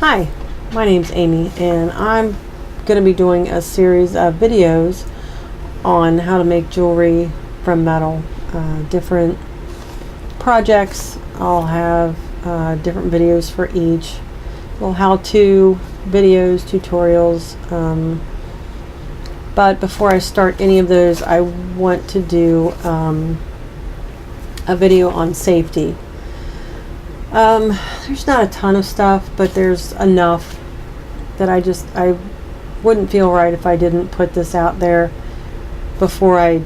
Hi, my name's Amy, and I'm going to be doing a series of videos on how to make jewelry from metal. Different projects. I'll have different videos for each. Little how-to videos, tutorials. But before I start any of those, I want to do a video on safety. There's not a ton of stuff, but there's enough that I wouldn't feel right if I didn't put this out there before I,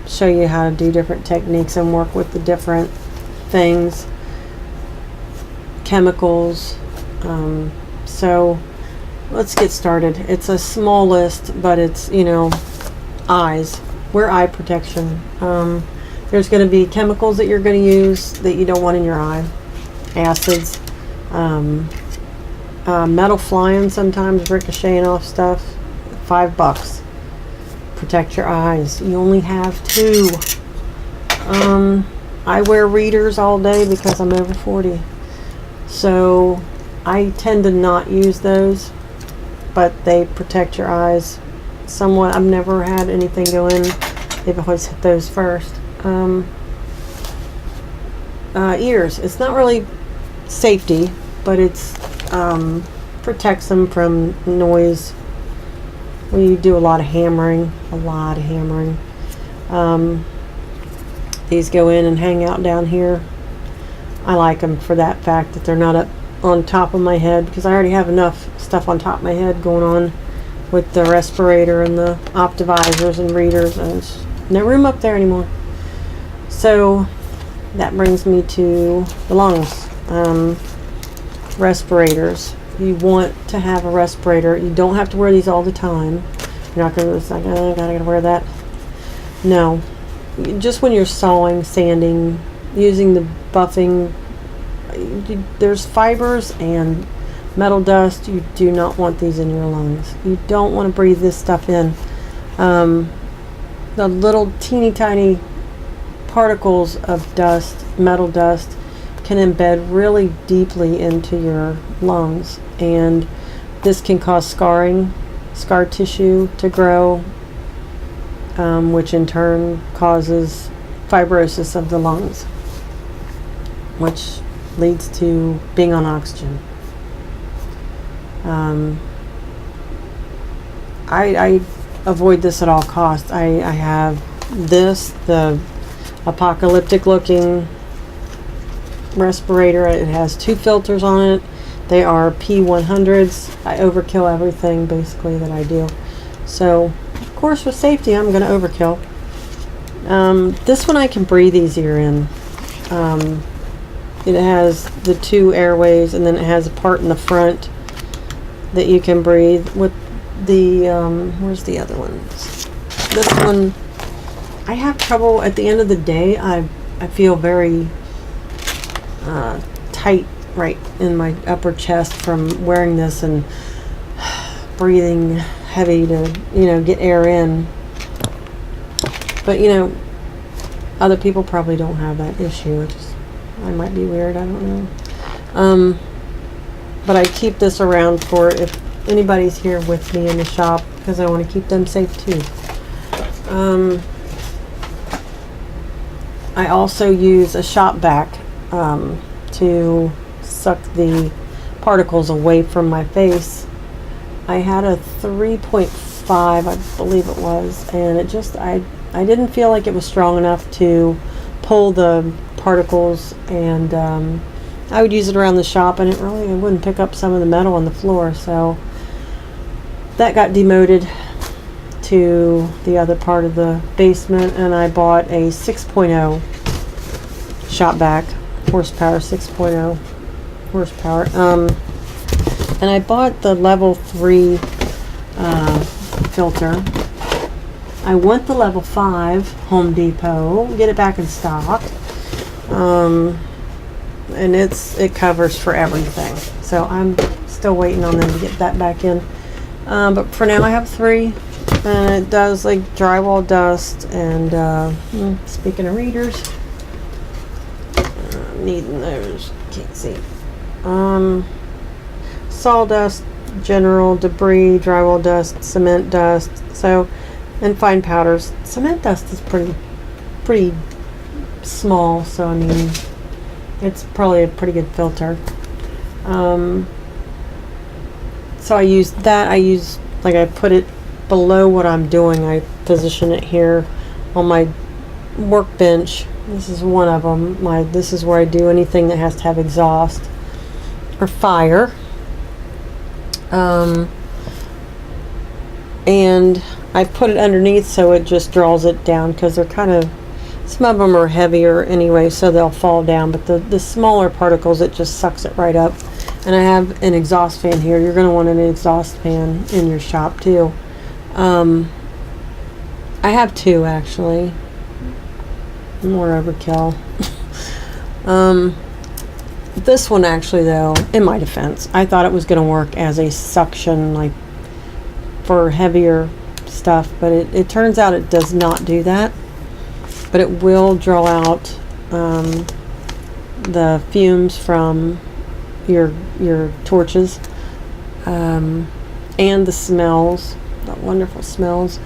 show you how to do different techniques and work with the different things, chemicals. So let's get started. It's a small list, but it's, eyes. Wear eye protection. There's going to be chemicals that you're going to use that you don't want in your eye. Acids, metal flying sometimes, ricocheting off stuff. $5. Protect your eyes. You only have 2. I wear readers all day because I'm over 40, so I tend to not use those, but they protect your eyes somewhat. I've never had anything go in. They've always hit those first. Ears. It's not really safety, but it's protects them from noise. We do a lot of hammering. These go in and hang out down here. I like them for that fact that they're not up on top of my head, because I already have enough stuff on top of my head going on with the respirator and the optivisors and readers, and there's no room up there anymore. So that brings me to the lungs. Respirators. You want to have a respirator. You don't have to wear these all the time. You're not going to be like, oh, I gotta wear that. No. Just when you're sawing, sanding, using the buffing, there's fibers and metal dust. You do not want these in your lungs. You don't want to breathe this stuff in. The little teeny tiny particles of dust, metal dust, can embed really deeply into your lungs, and this can cause scar tissue to grow, which in turn causes fibrosis of the lungs, which leads to being on oxygen. I avoid this at all costs. I have the apocalyptic looking respirator. It has 2 filters on it. They are P100s. I overkill everything basically that I do. So of course with safety I'm going to overkill. This one I can breathe easier in. It has the 2 airways, and then it has a part in the front that you can breathe with. The where's the other ones? This one I have trouble at the end of the day. I feel very tight right in my upper chest from wearing this and breathing heavy to get air in. But other people probably don't have that issue. I might be weird, I don't know. But I keep this around for if anybody's here with me in the shop, because I want to keep them safe too. I also use a shop vac to suck the particles away from my face. I had a 3.5, I believe it was, and it just I didn't feel like it was strong enough to pull the particles, and I would use it around the shop, and it wouldn't pick up some of the metal on the floor, so that got demoted to the other part of the basement, and I bought a 6.0 shop vac, horsepower, 6.0 horsepower, and I bought the level 3 filter. I went the level 5 Home Depot, get it back in stock, and it covers for everything, so I'm still waiting on them to get that back in, but for now I have 3, and it does like drywall dust, and speaking of readers, needing those, can't see. sawdust, general debris, drywall dust, cement dust, so, and fine powders. Cement dust is pretty small, so I mean, it's probably a pretty good filter. So I use that. I put it below what I'm doing. I position it here on my workbench. This is one of them. This is where I do anything that has to have exhaust or fire. And I put it underneath so it just draws it down, because they're kind of, some of them are heavier anyway, so they'll fall down, but the smaller particles, it just sucks it right up. And I have an exhaust fan here. You're going to want an exhaust fan in your shop too. I have two actually. More overkill. This one actually, though, in my defense, I thought it was going to work as a suction, like for heavier stuff, but it turns out it does not do that. But it will draw out the fumes from your torches, and the smells, the wonderful smells.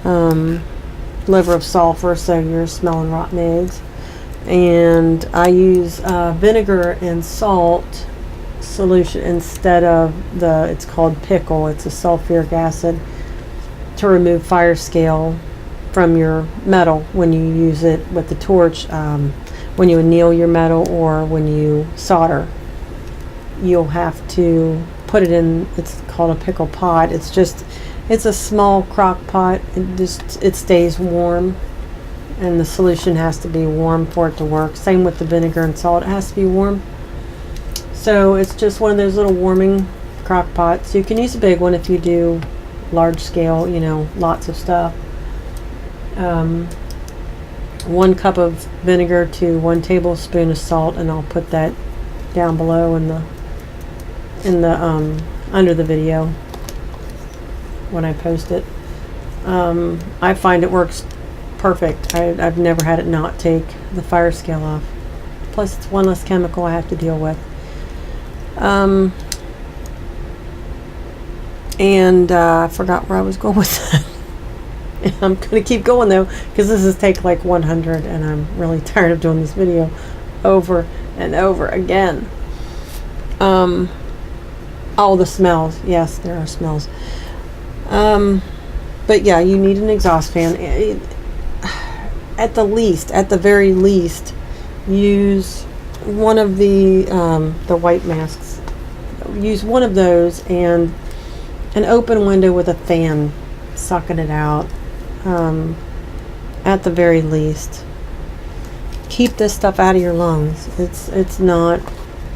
Liver of sulfur, so you're smelling rotten eggs. And I use vinegar and salt solution instead of it's called pickle. It's a sulfuric acid to remove fire scale from your metal when you use it with the torch. When you anneal your metal or when you solder, you'll have to put it in, it's called a pickle pot. It's a small crock pot. It stays warm, and the solution has to be warm for it to work. Same with the vinegar and salt, it has to be warm. So it's just one of those little warming crock pots. You can use a big one if you do large scale, lots of stuff. 1 cup of vinegar to 1 tablespoon of salt, and I'll put that down below in the under the video when I post it. I find it works perfect. I've never had it not take the fire scale off. Plus it's one less chemical I have to deal with. I forgot where I was going with that. I'm going to keep going though, because this is take like 100, and I'm really tired of doing this video over and over again. Oh, the smells. Yes, there are smells. But yeah, you need an exhaust fan. At the very least, use one of the white masks. Use one of those and an open window with a fan sucking it out. At the very least, keep this stuff out of your lungs. It's not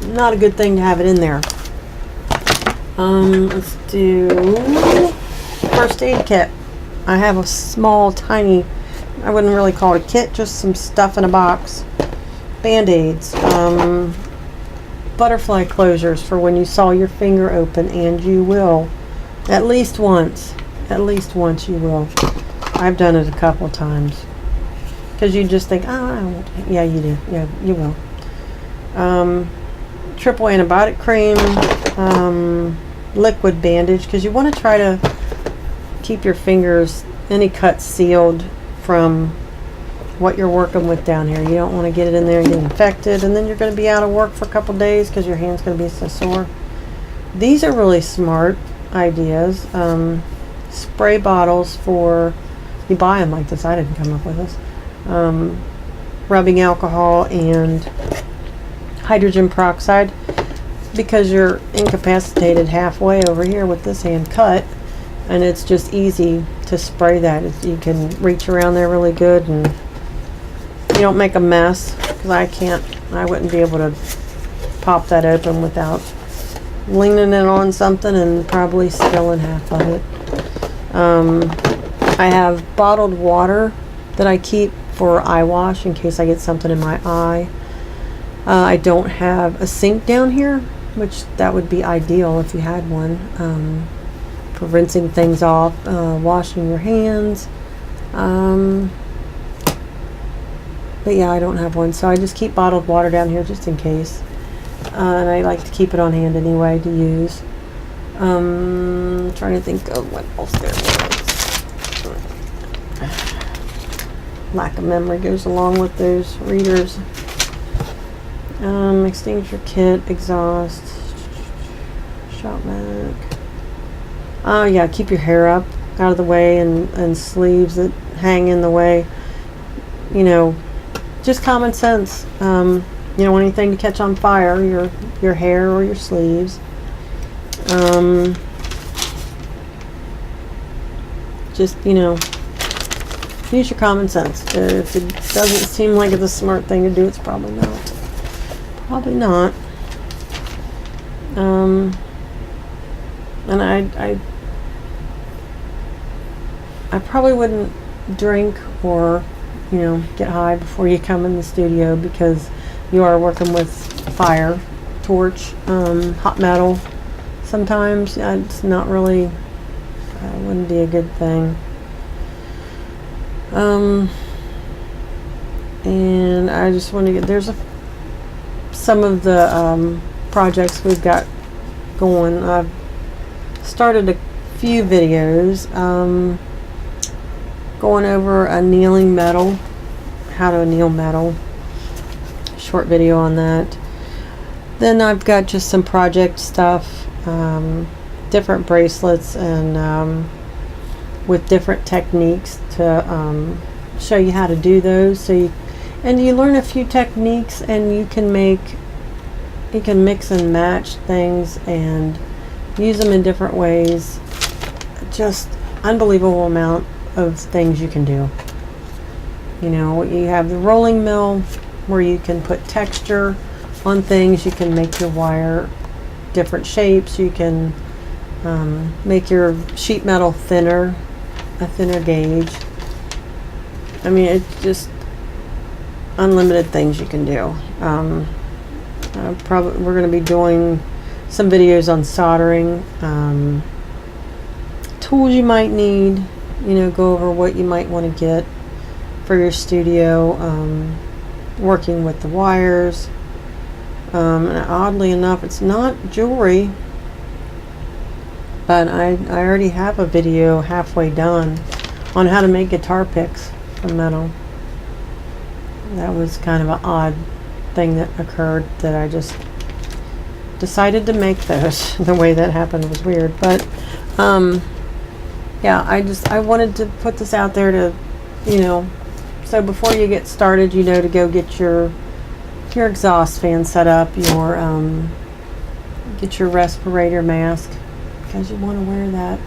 a good thing to have it in there. Let's do first aid kit. I have a small, tiny, I wouldn't really call it a kit, just some stuff in a box. Band-aids, butterfly closures for when you saw your finger open, and you will. At least once you will. I've done it a couple times. Because you just think, oh, I won't. Yeah, you do. Yeah, you will. Triple antibiotic cream, liquid bandage, because you want to try to keep your fingers, any cuts, sealed from what you're working with down here. You don't want to get it in there and get infected, and then you're going to be out of work for a couple days because your hand's going to be so sore. These are really smart ideas. Spray bottles for, you buy them like this. I didn't come up with this. Rubbing alcohol and hydrogen peroxide, because you're incapacitated halfway over here with this hand cut, and it's just easy to spray that. You can reach around there really good, and you don't make a mess, because I wouldn't be able to pop that open without leaning it on something and probably spilling half of it. I have bottled water that I keep for eye wash in case I get something in my eye. I don't have a sink down here, which that would be ideal if you had one, for rinsing things off, washing your hands. But yeah, I don't have one, so I just keep bottled water down here just in case. And I like to keep it on hand anyway to use. Trying to think of what else there was. Lack of memory goes along with those readers. Extinguisher kit, exhaust, shop vac. Oh yeah, keep your hair up out of the way, and sleeves that hang in the way. You know, just common sense. You don't want anything to catch on fire, your hair or your sleeves. Just, you know, use your common sense. If it doesn't seem like it's a smart thing to do, it's probably not. Probably not. And I probably wouldn't drink or, you know, get high before you come in the studio, because you are working with fire, torch, hot metal. Sometimes it's not really, wouldn't be a good thing. And I just want to get, there's some of the projects we've got going. I've started a few videos going over annealing metal, how to anneal metal, short video on that. Then I've got just some project stuff, different bracelets, and with different techniques to show you how to do those. So you learn a few techniques, and you can mix and match things and use them in different ways. Just unbelievable amount of things you can do. You know, you have the rolling mill where you can put texture on things. You can make your wire different shapes. You can make your sheet metal thinner, a thinner gauge. I mean, it's just unlimited things you can do. We're going to be doing some videos on soldering, tools you might need, you know, go over what you might want to get for your studio, working with the wires. And oddly enough, it's not jewelry, but I already have a video halfway done on how to make guitar picks from metal. That was kind of an odd thing that occurred, that I just decided to make those. The way that happened was weird, but yeah, I wanted to put this out there to, you know, so before you get started, you know, to go get your exhaust fan set up, get your respirator mask, because you want to wear that.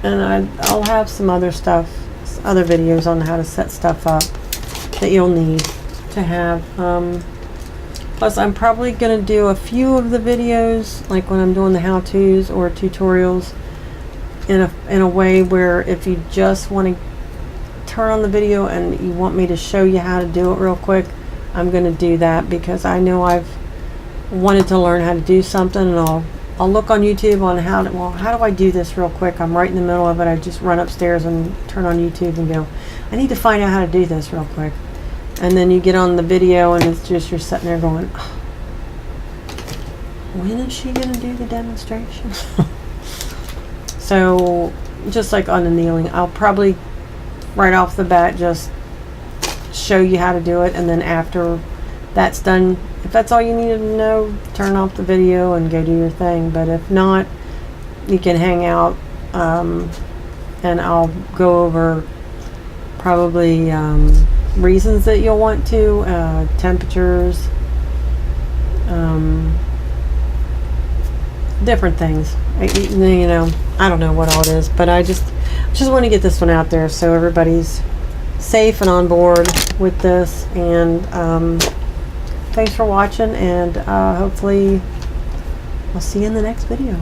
And I'll have some other stuff, other videos on how to set stuff up that you'll need to have. Plus, I'm probably going to do a few of the videos, like when I'm doing the how-tos or tutorials, in a way where if you just want to turn on the video and you want me to show you how to do it real quick, I'm going to do that, because I know I've wanted to learn how to do something, and I'll look on YouTube on how do I do this real quick. I'm right in the middle of it. I just run upstairs and turn on YouTube and go, I need to find out how to do this real quick. And then you get on the video, and it's just, you're sitting there going, oh, when is she going to do the demonstration? So just like on annealing, I'll probably right off the bat just show you how to do it, and then after that's done, if that's all you needed to know, turn off the video and go do your thing. But if not, you can hang out, and I'll go over probably reasons that you'll want to, temperatures, different things. You know, I don't know what all it is, but I just want to get this one out there so everybody's safe and on board with this. And thanks for watching, and hopefully I'll see you in the next video.